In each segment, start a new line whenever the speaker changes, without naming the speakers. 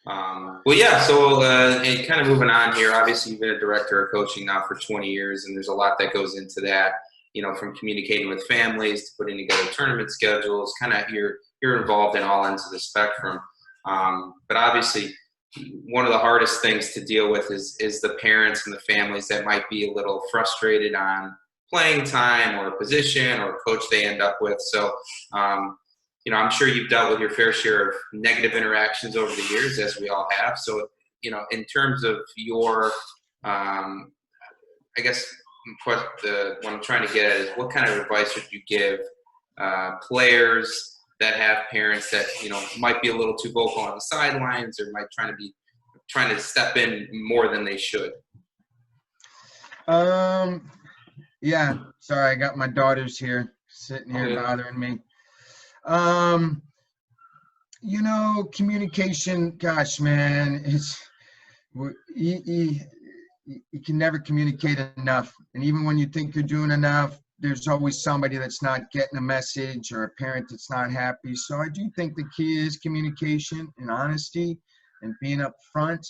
Well, yeah, so and kind of moving on here, obviously you've been a director of coaching now for 20 years, and there's a lot that goes into that, from communicating with families to putting together tournament schedules, kind of you're involved in all ends of the spectrum. But obviously, one of the hardest things to deal with is the parents and the families that might be a little frustrated on playing time or position or coach they end up with. So, I'm sure you've dealt with your fair share of negative interactions over the years, as we all have. So, in terms of your, I guess what I'm trying to get at is what kind of advice would you give players that have parents that might be a little too vocal on the sidelines or might trying to step in more than they should?
Yeah, sorry, I got my daughters here sitting here bothering me. Communication, gosh, man, you can never communicate enough. And even when you think you're doing enough, there's always somebody that's not getting a message or a parent that's not happy. So I do think the key is communication and honesty and being upfront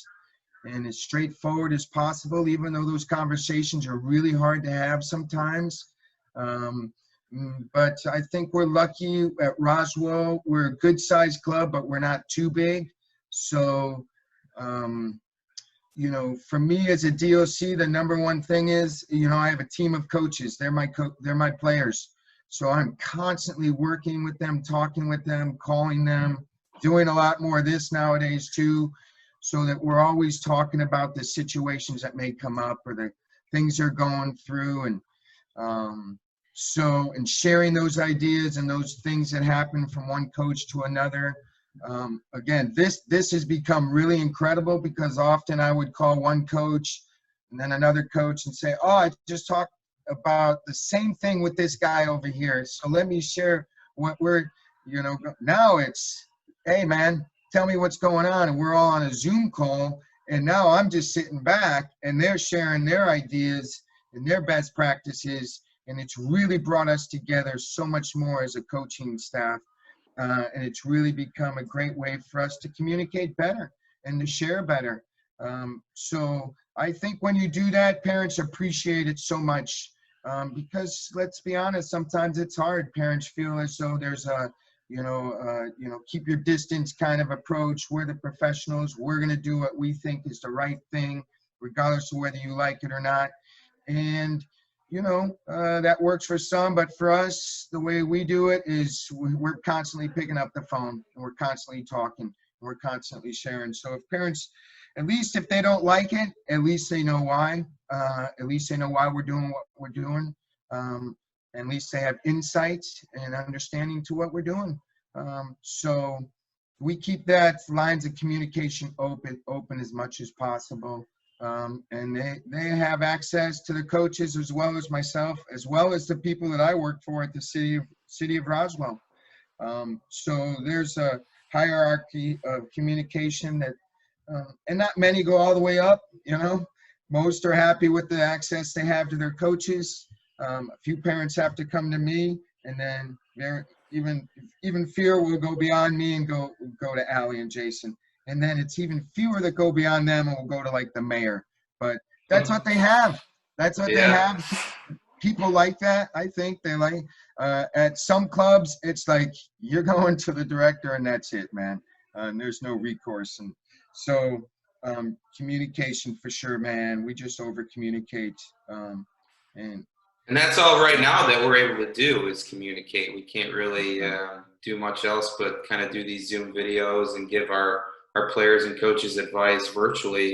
and as straightforward as possible, even though those conversations are really hard to have sometimes. But I think we're lucky at Roswell. We're a good-sized club, but we're not too big. So, for me as a DOC, the number one thing is, I have a team of coaches. They're my players. So I'm constantly working with them, talking with them, calling them, doing a lot more of this nowadays too, so that we're always talking about the situations that may come up or the things they're going through, and sharing those ideas and those things that happen from one coach to another. Again, this has become really incredible because often I would call one coach and then another coach and say, oh, I just talked about the same thing with this guy over here. So let me share what now it's, hey man, tell me what's going on. And we're all on a Zoom call. And now I'm just sitting back and they're sharing their ideas and their best practices. And it's really brought us together so much more as a coaching staff. And it's really become a great way for us to communicate better and to share better. So I think when you do that, parents appreciate it so much because let's be honest, sometimes it's hard. Parents feel as though there's a, keep your distance kind of approach. We're the professionals. We're going to do what we think is the right thing, regardless of whether you like it or not. And that works for some, but for us, the way we do it is we're constantly picking up the phone and we're constantly talking and we're constantly sharing. So if parents, at least if they don't like it, at least they know why. At least they know why we're doing what we're doing. At least they have insights and understanding to what we're doing. So we keep that lines of communication open as much as possible. And they have access to the coaches as well as myself, as well as the people that I work for at the city of Roswell. So there's a hierarchy of communication that, and not many go all the way up. Most are happy with the access they have to their coaches. A few parents have to come to me, and then even fewer will go beyond me and go to Allie and Jason. And then it's even fewer that go beyond them and will go to like the mayor. But that's what they have. That's what they have. People like that. I think they like, at some clubs, it's like you're going to the director and that's it, man. And there's no recourse. And so communication for sure, man. We just over communicate. And
that's all right now that we're able to do is communicate. We can't really do much else but kind of do these Zoom videos and give our players and coaches advice virtually.